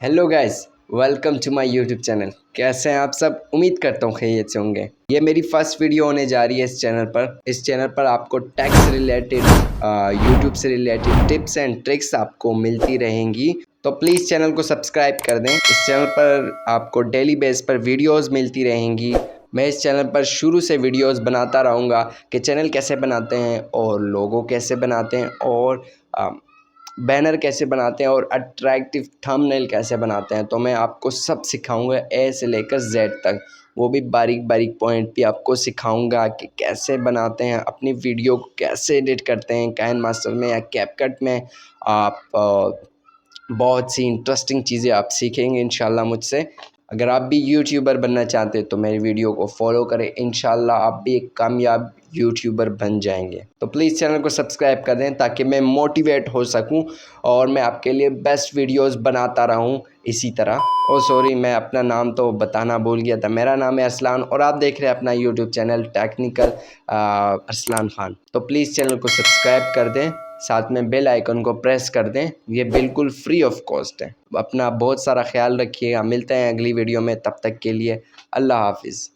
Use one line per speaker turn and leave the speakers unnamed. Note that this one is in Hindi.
Hello guys, welcome to my YouTube channel. कैसे हैं आप सब? उम्मीद करता हूँ खैरियत से होंगे। ये मेरी फर्स्ट वीडियो होने जा रही है इस चैनल पर। इस चैनल पर आपको टैक्स से रिलेटेड, यूट्यूब से रिलेटेड टिप्स एंड ट्रिक्स आपको मिलती रहेंगी। तो प्लीज़ चैनल को सब्सक्राइब कर दें। इस चैनल पर आपको डेली बेस पर वीडियोज़ मिलती रहेंगी। मैं इस चैनल पर शुरू से वीडियोज़ बनाता रहूँगा कि चैनल कैसे बनाते हैं और लोगो कैसे बनाते हैं और बैनर कैसे बनाते हैं और अट्रैक्टिव थंबनेल कैसे बनाते हैं। तो मैं आपको सब सिखाऊंगा, ए से लेकर जेड तक, वो भी बारीक बारीक पॉइंट भी आपको सिखाऊंगा कि कैसे बनाते हैं, अपनी वीडियो को कैसे एडिट करते हैं काइन मास्टर में या कैपकट में। आप बहुत सी इंटरेस्टिंग चीज़ें आप सीखेंगे इंशाल्लाह मुझसे। अगर आप भी यूट्यूबर बनना चाहते हैं तो मेरी वीडियो को फॉलो करें, इंशाल्लाह आप भी एक कामयाब यूट्यूबर बन जाएंगे। तो प्लीज़ चैनल को सब्सक्राइब कर दें ताकि मैं मोटिवेट हो सकूं और मैं आपके लिए बेस्ट वीडियोस बनाता रहूं इसी तरह। ओ सॉरी, मैं अपना नाम तो बताना भूल गया था। मेरा नाम है अरसलान और आप देख रहे हैं अपना YouTube channel technical Arsalan Khan. तो प्लीज़ चैनल को सब्सक्राइब कर दें, साथ में बेल आइकन को प्रेस कर दें। ये बिल्कुल फ्री ऑफ कॉस्ट है। अपना बहुत सारा ख्याल रखिएगा। मिलते हैं अगली वीडियो में, तब तक के लिए अल्लाह हाफिज़।